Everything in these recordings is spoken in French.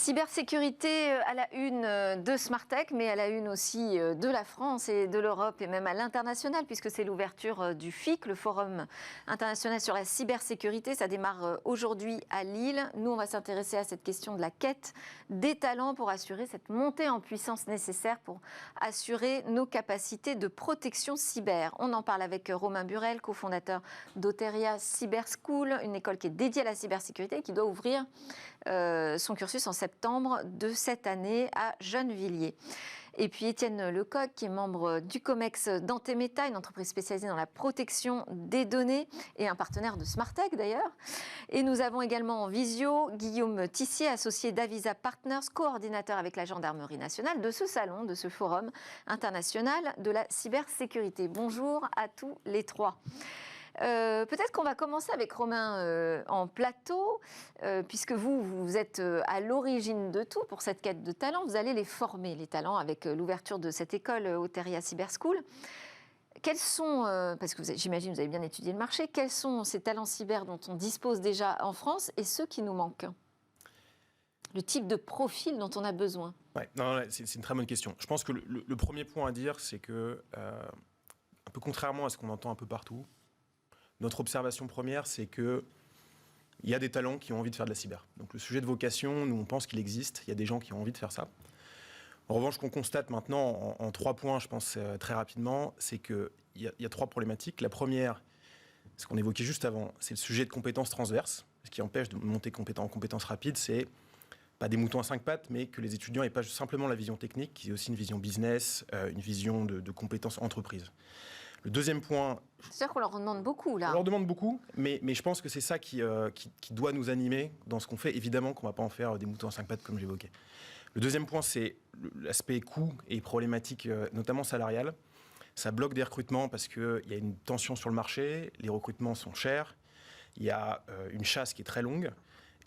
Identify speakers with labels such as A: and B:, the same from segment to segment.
A: Cybersécurité à la une de Smartech, mais à la une aussi de la France et de l'Europe et même à l'international, puisque c'est l'ouverture du FIC, le Forum international sur la cybersécurité. Ça démarre aujourd'hui à Lille. Nous, on va s'intéresser à cette question de la quête des talents pour assurer cette montée en puissance nécessaire pour assurer nos capacités de protection cyber. On en parle avec Romain Burel, cofondateur d'Oteria Cyber School, une école qui est dédiée à la cybersécurité et qui doit ouvrir son cursus en septembre de cette année à Gennevilliers. Et puis Étienne Lecoq, qui est membre du COMEX d'Antemeta, une entreprise spécialisée dans la protection des données et un partenaire de Smartech d'ailleurs. Et nous avons également en visio Guillaume Tissier, associé d'Avisa Partners, coordinateur avec la Gendarmerie nationale de ce salon, de ce forum international de la cybersécurité. Bonjour à tous les trois. Peut-être qu'on va commencer avec Romain en plateau, puisque vous êtes à l'origine de tout pour cette quête de talents. Vous allez les former, les talents, avec l'ouverture de cette école Oteria Cyber School. Quels sont, parce que j'imagine que vous avez bien étudié le marché, quels sont ces talents cyber dont on dispose déjà en France et ceux qui nous manquent? Le type de profil dont on a besoin.
B: Ouais, c'est une très bonne question. Je pense que le premier point à dire, c'est que, un peu contrairement à ce qu'on entend un peu partout, notre observation première, c'est qu'il y a des talents qui ont envie de faire de la cyber. Donc le sujet de vocation, nous on pense qu'il existe, il y a des gens qui ont envie de faire ça. En revanche, ce qu'on constate maintenant en 3 points, je pense très rapidement, c'est qu'il y a 3 problématiques. La première, ce qu'on évoquait juste avant, c'est le sujet de compétences transverses. Ce qui empêche de monter en compétences rapides, c'est pas des moutons à 5 pattes, mais que les étudiants n'aient pas simplement la vision technique, qu'ils aient aussi une vision business, une vision de compétences entreprise. Le deuxième point...
A: C'est sûr qu'on leur demande beaucoup, là.
B: On leur demande beaucoup, mais je pense que c'est ça qui doit nous animer dans ce qu'on fait. Évidemment qu'on ne va pas en faire des moutons à 5 pattes, comme j'évoquais. Le deuxième point, c'est l'aspect coût et problématique, notamment salariale. Ça bloque des recrutements parce qu'il y a une tension sur le marché, les recrutements sont chers, il y a une chasse qui est très longue,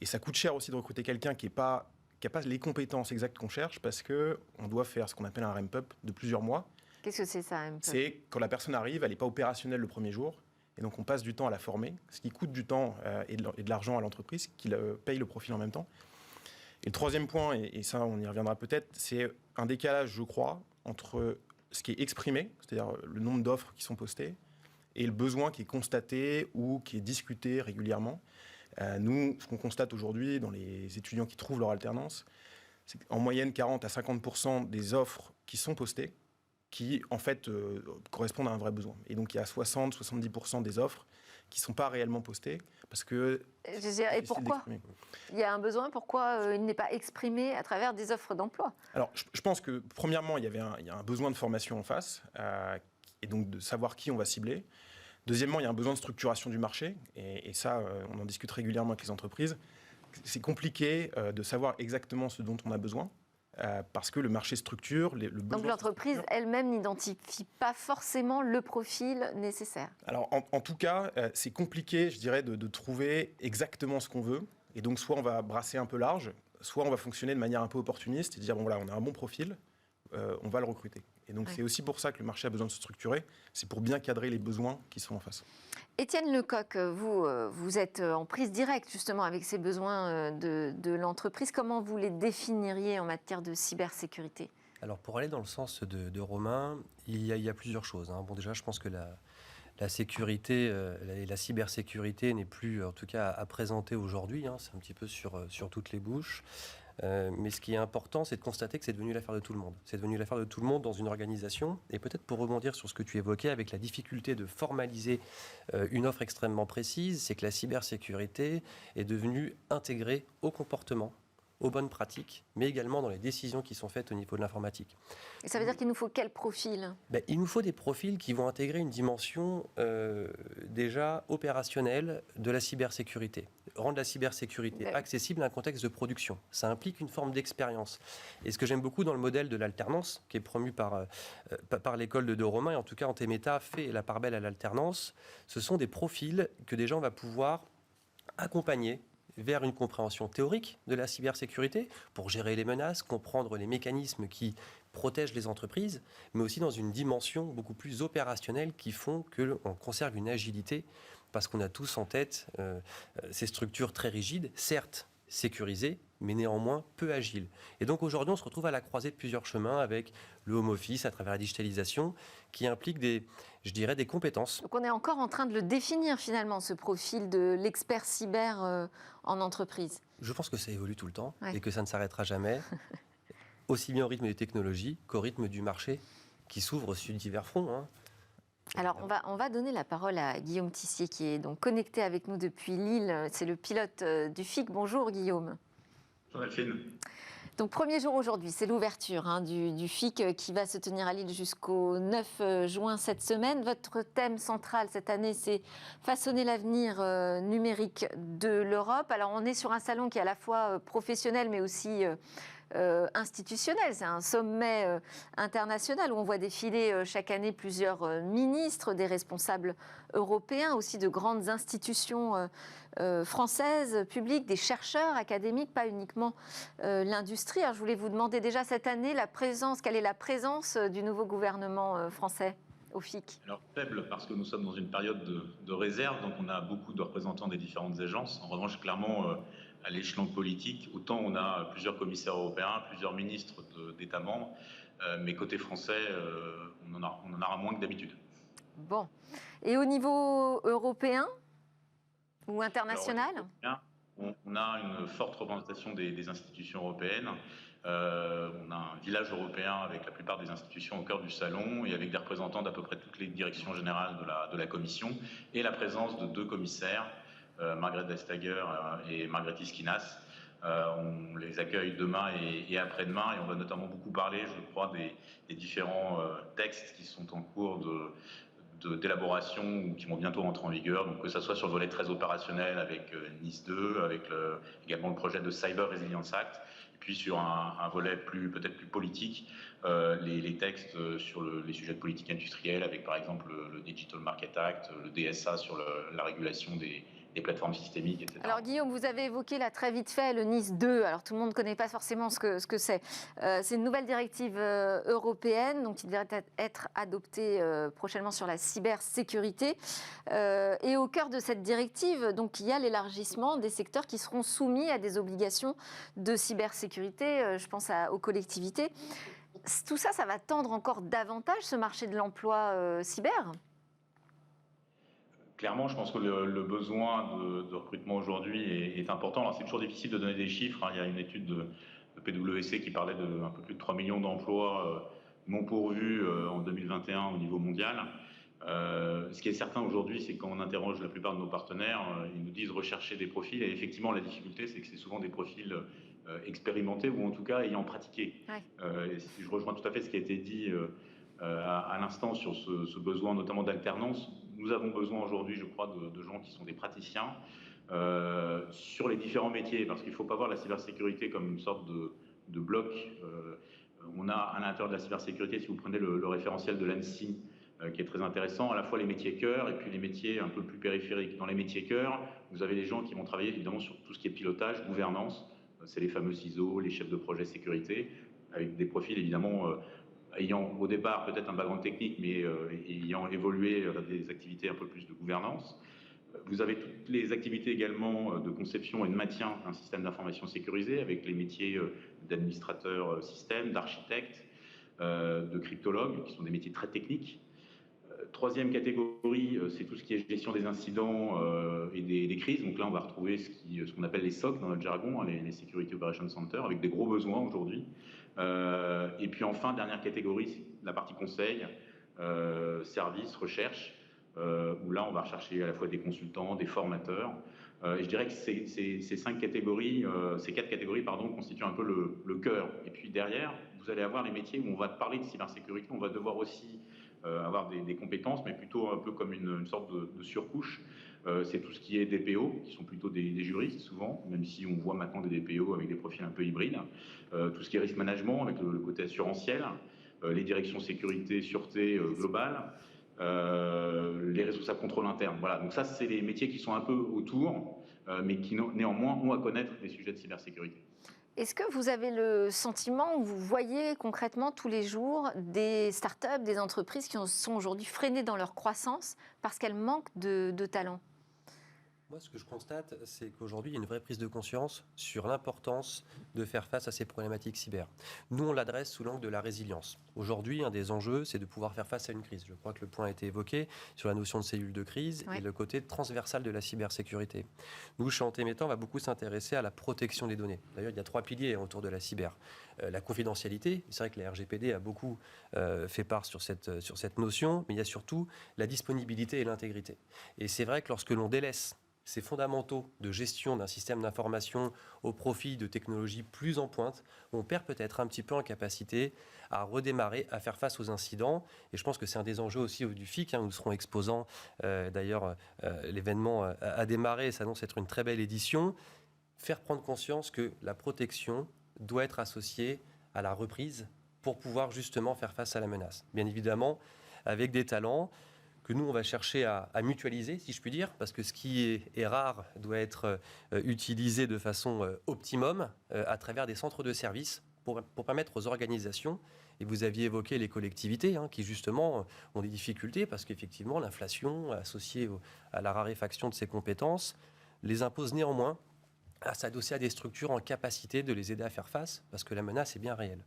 B: et ça coûte cher aussi de recruter quelqu'un qui n'a pas les compétences exactes qu'on cherche, parce qu'on doit faire ce qu'on appelle un ramp-up de plusieurs mois.
A: Qu'est-ce que c'est ça?
B: C'est quand la personne arrive, elle n'est pas opérationnelle le premier jour, et donc on passe du temps à la former, ce qui coûte du temps et de l'argent à l'entreprise, qui paye le profil en même temps. Et le troisième point, et ça on y reviendra peut-être, c'est un décalage, je crois, entre ce qui est exprimé, c'est-à-dire le nombre d'offres qui sont postées, et le besoin qui est constaté ou qui est discuté régulièrement. Nous, ce qu'on constate aujourd'hui dans les étudiants qui trouvent leur alternance, c'est qu'en moyenne 40 à 50% des offres qui sont postées, qui, en fait, correspondent à un vrai besoin. Et donc, il y a 60-70% des offres qui ne sont pas réellement postées, parce que...
A: Et pourquoi il y a un besoin, pourquoi il n'est pas exprimé à travers des offres d'emploi?
B: Alors, je pense que, premièrement, il y a un besoin de formation en face, et donc de savoir qui on va cibler. Deuxièmement, il y a un besoin de structuration du marché, et ça, on en discute régulièrement avec les entreprises. C'est compliqué de savoir exactement ce dont on a besoin, parce que le marché structure...
A: Donc l'entreprise elle-même n'identifie pas forcément le profil nécessaire.
B: Alors en tout cas, c'est compliqué, je dirais, de trouver exactement ce qu'on veut. Et donc soit on va brasser un peu large, soit on va fonctionner de manière un peu opportuniste et dire, bon voilà, on a un bon profil, on va le recruter. Et donc c'est aussi pour ça que le marché a besoin de se structurer, c'est pour bien cadrer les besoins qui sont en face.
A: Étienne Lecoq, vous êtes en prise directe justement avec ces besoins de l'entreprise. Comment vous les définiriez en matière de cybersécurité?
C: Alors pour aller dans le sens de Romain, il y a plusieurs choses. Bon, déjà, je pense que la sécurité et la cybersécurité n'est plus, en tout cas, à présenter aujourd'hui. C'est un petit peu sur toutes les bouches. Mais ce qui est important, c'est de constater que c'est devenu l'affaire de tout le monde. C'est devenu l'affaire de tout le monde dans une organisation. Et peut-être pour rebondir sur ce que tu évoquais avec la difficulté de formaliser une offre extrêmement précise, c'est que la cybersécurité est devenue intégrée au comportement, aux bonnes pratiques, mais également dans les décisions qui sont faites au niveau de l'informatique.
A: Et ça veut dire qu'il nous faut quel profil?
C: Il nous faut des profils qui vont intégrer une dimension déjà opérationnelle de la cybersécurité. Rendre la cybersécurité accessible à un contexte de production. Ça implique une forme d'expérience. Et ce que j'aime beaucoup dans le modèle de l'alternance, qui est promu par l'école de Romain, et en tout cas Antemeta fait la part belle à l'alternance, ce sont des profils que des gens vont pouvoir accompagner vers une compréhension théorique de la cybersécurité pour gérer les menaces, comprendre les mécanismes qui protègent les entreprises, mais aussi dans une dimension beaucoup plus opérationnelle qui font qu'on conserve une agilité parce qu'on a tous en tête ces structures très rigides. Certes, sécurisé, mais néanmoins peu agile. Et donc aujourd'hui, on se retrouve à la croisée de plusieurs chemins avec le home office à travers la digitalisation qui implique des compétences.
A: Donc on est encore en train de le définir finalement, ce profil de l'expert cyber en entreprise.
C: Je pense que ça évolue tout le temps
A: Ouais.
C: et que ça ne s'arrêtera jamais, aussi bien au rythme des technologies qu'au rythme du marché qui s'ouvre sur divers fronts. Hein.
A: Alors, on va donner la parole à Guillaume Tissier, qui est donc connecté avec nous depuis Lille. C'est le pilote du FIC. Bonjour, Guillaume.
D: Bonjour, Delphine.
A: Donc, premier jour aujourd'hui, c'est l'ouverture du FIC qui va se tenir à Lille jusqu'au 9 juin cette semaine. Votre thème central cette année, c'est façonner l'avenir numérique de l'Europe. Alors, on est sur un salon qui est à la fois professionnel, mais aussi institutionnel. C'est un sommet international où on voit défiler chaque année plusieurs ministres, des responsables européens, aussi de grandes institutions françaises, publiques, des chercheurs académiques, pas uniquement l'industrie. Alors, je voulais vous demander déjà cette année quelle est la présence du nouveau gouvernement français au FIC?
D: Alors faible parce que nous sommes dans une période de réserve, donc on a beaucoup de représentants des différentes agences. En revanche, clairement, à l'échelon politique, autant on a plusieurs commissaires européens, plusieurs ministres d'États membres, mais côté français, on en aura moins que d'habitude.
A: Bon. Et au niveau européen ou international?
D: Alors, on a une forte représentation des institutions européennes. On a un village européen avec la plupart des institutions au cœur du salon et avec des représentants d'à peu près toutes les directions générales de la Commission et la présence de 2 commissaires, Margrethe Vestager et Margrethe Skinas. On les accueille demain et après-demain et on va notamment beaucoup parler, je crois, des différents textes qui sont en cours d'élaboration ou qui vont bientôt rentrer en vigueur, donc que ce soit sur le volet très opérationnel avec Nice 2, avec également le projet de Cyber Resilience Act, et puis sur un volet peut-être plus politique, les textes sur les sujets de politique industrielle, avec par exemple le Digital Market Act, le DSA sur la régulation des plateformes systémiques, etc.
A: Alors Guillaume, vous avez évoqué là très vite fait le Nice 2. Alors tout le monde ne connaît pas forcément ce que c'est. C'est une nouvelle directive européenne donc qui devrait être adoptée prochainement sur la cybersécurité. Et au cœur de cette directive, donc, il y a l'élargissement des secteurs qui seront soumis à des obligations de cybersécurité. Je pense aux collectivités. Tout ça, ça va tendre encore davantage ce marché de l'emploi cyber?
D: Clairement, je pense que le besoin de recrutement aujourd'hui est important. Alors, c'est toujours difficile de donner des chiffres. Il y a une étude de PwC qui parlait de un peu plus de 3 millions d'emplois non pourvus en 2021 au niveau mondial. Ce qui est certain aujourd'hui, c'est quand on interroge la plupart de nos partenaires, ils nous disent rechercher des profils. Et effectivement, la difficulté, c'est que c'est souvent des profils expérimentés ou en tout cas ayant pratiqué. Ouais. Je rejoins tout à fait ce qui a été dit à l'instant sur ce besoin notamment d'alternance. Nous avons besoin aujourd'hui, je crois, de gens qui sont des praticiens sur les différents métiers, parce qu'il ne faut pas voir la cybersécurité comme une sorte de bloc. On a à l'intérieur de la cybersécurité, si vous prenez le référentiel de l'ANSSI, qui est très intéressant, à la fois les métiers cœur et puis les métiers un peu plus périphériques. Dans les métiers cœur, vous avez des gens qui vont travailler évidemment sur tout ce qui est pilotage, gouvernance, c'est les fameux CISO, les chefs de projet sécurité, avec des profils évidemment ayant au départ peut-être un background technique, mais ayant évolué vers des activités un peu plus de gouvernance. Vous avez toutes les activités également de conception et de maintien d'un système d'information sécurisé, avec les métiers d'administrateur système, d'architecte, de cryptologue, qui sont des métiers très techniques. Troisième catégorie, c'est tout ce qui est gestion des incidents et des crises. Donc là, on va retrouver ce qu'on appelle les SOC dans notre jargon, les Security Operations Center, avec des gros besoins aujourd'hui. Et puis enfin, dernière catégorie, c'est la partie conseil, service, recherche, où là, on va rechercher à la fois des consultants, des formateurs. Et je dirais que ces 4 catégories, constituent un peu le cœur. Et puis derrière, vous allez avoir les métiers où on va parler de cybersécurité, on va devoir aussi avoir des compétences, mais plutôt un peu comme une sorte de surcouche. C'est tout ce qui est DPO, qui sont plutôt des juristes souvent, même si on voit maintenant des DPO avec des profils un peu hybrides. Tout ce qui est risk management, avec le côté assurantiel, les directions sécurité, sûreté globale, les responsables contrôle interne. Voilà, donc ça, c'est les métiers qui sont un peu autour, mais qui néanmoins ont à connaître des sujets de cybersécurité.
A: Est-ce que vous avez le sentiment, ou vous voyez concrètement tous les jours des startups, des entreprises qui sont aujourd'hui freinées dans leur croissance parce qu'elles manquent de talents?
C: Moi, ce que je constate, c'est qu'aujourd'hui, il y a une vraie prise de conscience sur l'importance de faire face à ces problématiques cyber. Nous, on l'adresse sous l'angle de la résilience. Aujourd'hui, un des enjeux, c'est de pouvoir faire face à une crise. Je crois que le point a été évoqué sur la notion de cellule de crise et le côté transversal de la cybersécurité. Nous, chez Antemeta, on va beaucoup s'intéresser à la protection des données. D'ailleurs, il y a 3 piliers autour de la cyber. La confidentialité, c'est vrai que la RGPD a beaucoup fait part sur cette notion, mais il y a surtout la disponibilité et l'intégrité. Et c'est vrai que lorsque l'on délaisse ces fondamentaux de gestion d'un système d'information au profit de technologies plus en pointe, on perd peut-être un petit peu en capacité à redémarrer, à faire face aux incidents. Et je pense que c'est un des enjeux aussi du FIC. Nous serons exposants. D'ailleurs, l'événement a démarré et s'annonce être une très belle édition. Faire prendre conscience que la protection doit être associée à la reprise pour pouvoir justement faire face à la menace. Bien évidemment, avec des talents que nous, on va chercher à mutualiser, si je puis dire, parce que ce qui est rare doit être utilisé de façon optimum à travers des centres de services pour permettre aux organisations, et vous aviez évoqué les collectivités, qui justement ont des difficultés, parce qu'effectivement, l'inflation associée à la raréfaction de ces compétences les impose néanmoins à s'adosser à des structures en capacité de les aider à faire face, parce que la menace est bien réelle.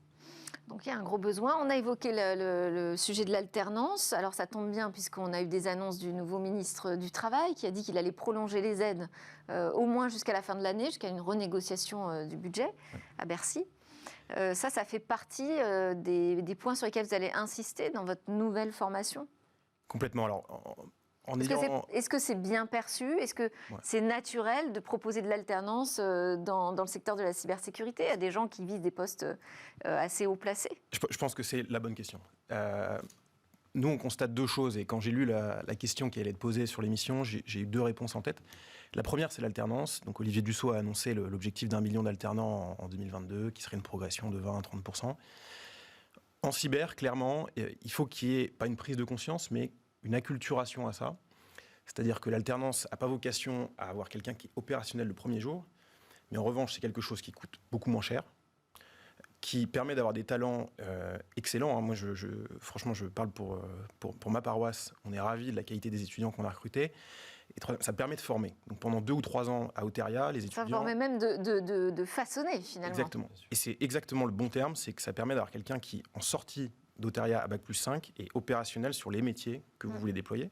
A: Donc il y a un gros besoin. On a évoqué le sujet de l'alternance. Alors ça tombe bien puisqu'on a eu des annonces du nouveau ministre du Travail qui a dit qu'il allait prolonger les aides au moins jusqu'à la fin de l'année, jusqu'à une renégociation du budget à Bercy. Ça fait partie des points sur lesquels vous allez insister dans votre nouvelle formation ?
B: Complètement. Alors,
A: Est-ce que c'est bien perçu ? Est-ce que c'est naturel de proposer de l'alternance dans le secteur de la cybersécurité à des gens qui visent des postes assez haut placés ?
B: Je pense que c'est la bonne question. Nous, on constate 2 choses. Et quand j'ai lu la question qui allait être posée sur l'émission, j'ai eu 2 réponses en tête. La première, c'est l'alternance. Donc, Olivier Dussopt a annoncé l'objectif d'1 million d'alternants en 2022, qui serait une progression de 20 à 30%. En cyber, clairement, il faut qu'il y ait, pas une prise de conscience, mais une acculturation à ça. C'est-à-dire que l'alternance n'a pas vocation à avoir quelqu'un qui est opérationnel le premier jour, mais en revanche, c'est quelque chose qui coûte beaucoup moins cher, qui permet d'avoir des talents excellents. Moi, franchement, je parle pour ma paroisse. On est ravis de la qualité des étudiants qu'on a recrutés. Et ça permet de former. Donc, pendant 2 ou 3 ans à Oteria, les étudiants...
A: Ça permet même de façonner, finalement.
B: Exactement. Et c'est exactement le bon terme, c'est que ça permet d'avoir quelqu'un qui, en sortie d'Oteria à Bac+5, est opérationnel sur les métiers que vous voulez déployer.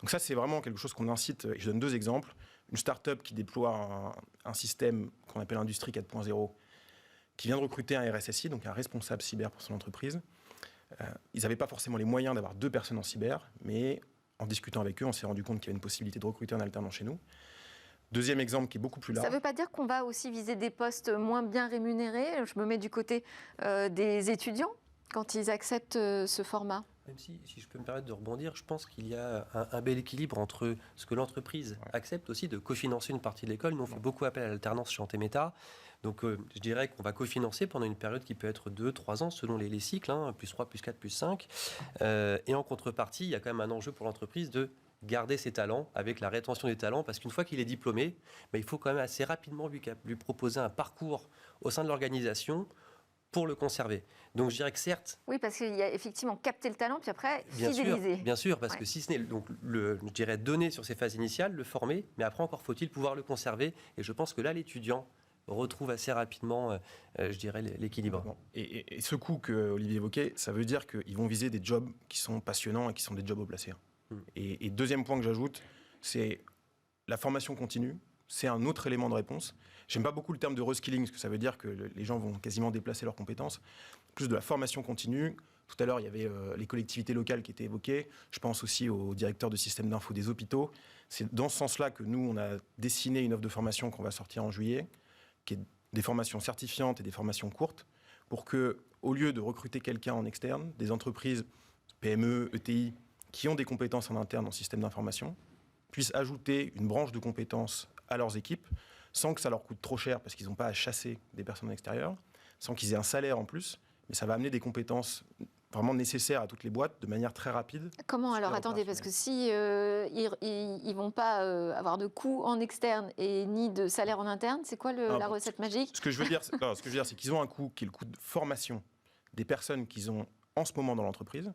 B: Donc ça, c'est vraiment quelque chose qu'on incite. Et je donne 2 exemples. Une start-up qui déploie un système qu'on appelle Industrie 4.0, qui vient de recruter un RSSI, donc un responsable cyber pour son entreprise. Ils n'avaient pas forcément les moyens d'avoir 2 personnes en cyber, mais en discutant avec eux, on s'est rendu compte qu'il y avait une possibilité de recruter un alternant chez nous. Deuxième exemple qui est beaucoup plus large.
A: Ça ne veut pas dire qu'on va aussi viser des postes moins bien rémunérés. Je me mets du côté des étudiants quand ils acceptent ce format.
C: Même si je peux me permettre de rebondir, je pense qu'il y a un bel équilibre entre ce que l'entreprise accepte aussi de cofinancer une partie de l'école. Nous, on fait beaucoup appel à l'alternance chez Antemeta. Donc, je dirais qu'on va cofinancer pendant une période qui peut être 2-3 ans selon les cycles, +3, +4, +5. Et en contrepartie, il y a quand même un enjeu pour l'entreprise de garder ses talents avec la rétention des talents, parce qu'une fois qu'il est diplômé, il faut quand même assez rapidement lui proposer un parcours au sein de l'organisation pour le conserver. Donc je dirais que certes...
A: Oui, parce qu'il y a effectivement capter le talent, puis après fidéliser.
C: Bien sûr, parce que si ce n'est donc je dirais donner sur ces phases initiales, le former, mais après encore faut-il pouvoir le conserver. Et je pense que là, l'étudiant retrouve assez rapidement, je dirais, l'équilibre.
B: Et ce coût que Olivier évoquait, ça veut dire qu'ils vont viser des jobs qui sont passionnants et qui sont des jobs haut placés. Et deuxième point que j'ajoute, c'est la formation continue. C'est un autre élément de réponse. J'aime pas beaucoup le terme de reskilling, parce que ça veut dire que les gens vont quasiment déplacer leurs compétences. Plus de la formation continue. Tout à l'heure, il y avait les collectivités locales qui étaient évoquées. Je pense aussi au directeur de système d'info des hôpitaux. C'est dans ce sens-là que nous, on a dessiné une offre de formation qu'on va sortir en juillet, qui est des formations certifiantes et des formations courtes, pour que, au lieu de recruter quelqu'un en externe, des entreprises PME, ETI, qui ont des compétences en interne en système d'information, puissent ajouter une branche de compétences à leurs équipes, sans que ça leur coûte trop cher, parce qu'ils n'ont pas à chasser des personnes extérieures, sans qu'ils aient un salaire en plus, mais ça va amener des compétences vraiment nécessaires à toutes les boîtes de manière très rapide.
A: Comment alors ? Attendez, parce que si ils vont pas avoir de coûts en externe et ni de salaire en interne, c'est quoi la recette magique ?
B: Ce que je veux dire, c'est qu'ils ont un coût qui est le coût de formation des personnes qu'ils ont en ce moment dans l'entreprise,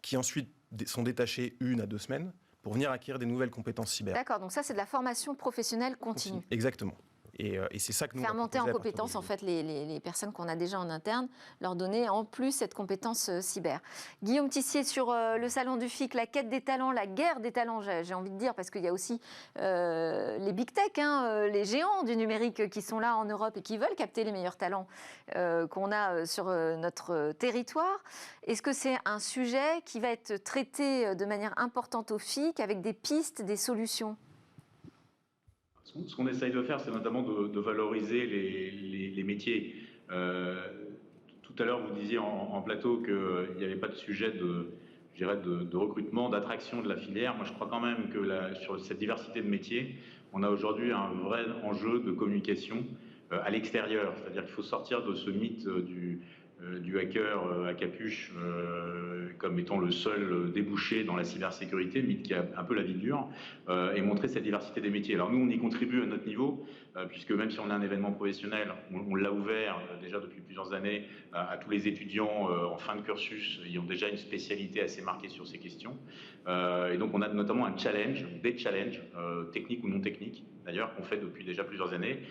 B: qui ensuite sont détachées 1 à 2 semaines pour venir acquérir des nouvelles compétences cyber.
A: D'accord, donc ça c'est de la formation professionnelle continue.
B: Exactement. Et c'est ça que nous
A: Faire
B: on va
A: monter en
B: proposer à partir
A: compétence
B: de
A: en fait les personnes qu'on a déjà en interne, leur donner en plus cette compétence cyber. Guillaume Tissier, sur le salon du FIC, la quête des talents, la guerre des talents, j'ai envie de dire, parce qu'il y a aussi les big tech, les géants du numérique qui sont là en Europe et qui veulent capter les meilleurs talents qu'on a sur notre territoire. Est-ce que c'est un sujet qui va être traité de manière importante au FIC avec des pistes, des solutions ?
D: Ce qu'on essaye de faire, c'est notamment de valoriser les métiers. Tout à l'heure, vous disiez en plateau qu'il n'y avait pas de sujet de recrutement, d'attraction de la filière. Moi, je crois quand même que sur cette diversité de métiers, on a aujourd'hui un vrai enjeu de communication à l'extérieur. C'est-à-dire qu'il faut sortir de ce mythe du hacker à capuche comme étant le seul débouché dans la cybersécurité, mythe qui a un peu la vie dure, et montrer cette diversité des métiers. Alors nous, on y contribue à notre niveau, puisque même si on est un événement professionnel, on l'a ouvert déjà depuis plusieurs années à tous les étudiants en fin de cursus ayant déjà une spécialité assez marquée sur ces questions. Et donc on a notamment un challenge, des challenges, techniques ou non techniques, d'ailleurs, qu'on fait depuis déjà plusieurs années.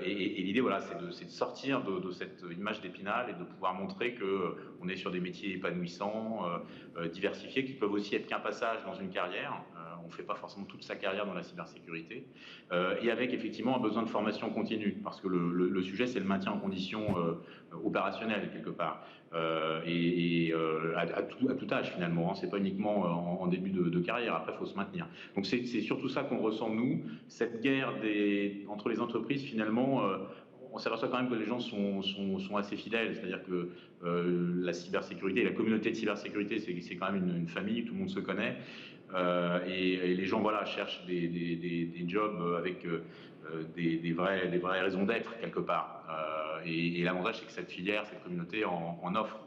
D: Et l'idée, voilà, c'est de sortir de cette image d'Épinal et de pouvoir montrer qu'on est sur des métiers épanouissants, diversifiés, qui peuvent aussi être qu'un passage dans une carrière. On ne fait pas forcément toute sa carrière dans la cybersécurité. Et avec effectivement un besoin de formation continue, parce que le sujet, c'est le maintien en condition opérationnelle, quelque part. À tout âge, finalement. Ce n'est pas uniquement en début de carrière. Après, il faut se maintenir. Donc, c'est surtout ça qu'on ressent, nous. Cette guerre entre les entreprises, finalement, on s'aperçoit quand même que les gens sont assez fidèles. C'est-à-dire que la cybersécurité, la communauté de cybersécurité, c'est quand même une famille, tout le monde se connaît. Et les gens, voilà, cherchent des jobs avec des vraies raisons d'être, quelque part. Et l'avantage, c'est que cette filière, cette communauté en offre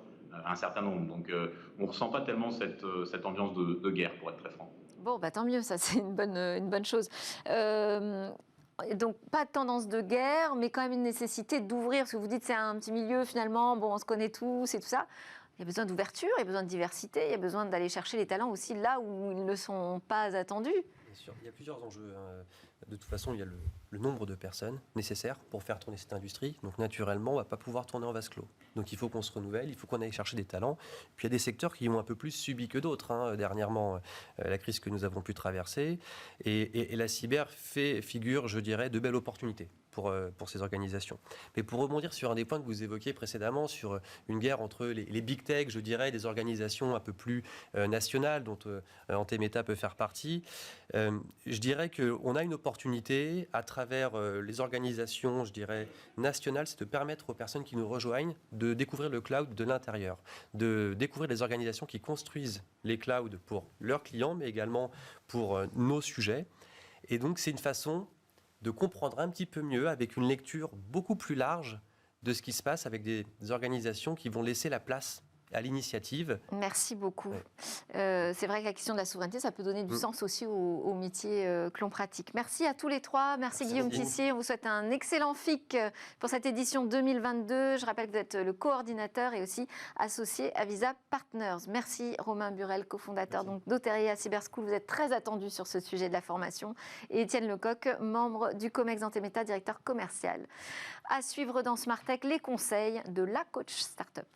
D: un certain nombre. Donc, on ne ressent pas tellement cette ambiance de guerre, pour être très franc.
A: Bon, bah, tant mieux, ça c'est une bonne chose. Donc, pas de tendance de guerre, mais quand même une nécessité d'ouvrir, parce que vous dites c'est un petit milieu finalement, bon, on se connaît tous et tout ça. Il y a besoin d'ouverture, il y a besoin de diversité, il y a besoin d'aller chercher les talents aussi là où ils ne sont pas attendus.
C: Bien sûr, il y a plusieurs enjeux. De toute façon, il y a le nombre de personnes nécessaires pour faire tourner cette industrie. Donc naturellement, on ne va pas pouvoir tourner en vase clos. Donc il faut qu'on se renouvelle, il faut qu'on aille chercher des talents. Puis il y a des secteurs qui ont un peu plus subi que d'autres. Dernièrement, la crise que nous avons pu traverser. Et la cyber figure, je dirais, de belles opportunités pour ces organisations. Mais pour rebondir sur un des points que vous évoquiez précédemment, sur une guerre entre les big tech, je dirais, des organisations un peu plus nationales, dont Antemeta peut faire partie, je dirais qu'on a une opportunité à travers les organisations, je dirais, nationales, c'est de permettre aux personnes qui nous rejoignent de découvrir le cloud de l'intérieur, de découvrir les organisations qui construisent les clouds pour leurs clients, mais également pour nos sujets. Et donc, c'est une façon de comprendre un petit peu mieux, avec une lecture beaucoup plus large de ce qui se passe avec des organisations qui vont laisser la place à l'initiative.
A: Merci beaucoup.
C: Ouais.
A: C'est vrai que la question de la souveraineté, ça peut donner du sens aussi au métier que l'on pratique. Merci à tous les trois. Merci Guillaume Tissier. On vous souhaite un excellent FIC pour cette édition 2022. Je rappelle que vous êtes le coordinateur et aussi associé à Visa Partners. Merci Romain Burel, cofondateur d'Oteria Cyber School. Vous êtes très attendu sur ce sujet de la formation. Et Étienne Lecoq, membre du COMEX Antemeta, directeur commercial. À suivre dans Smart Tech, les conseils de la coach startup.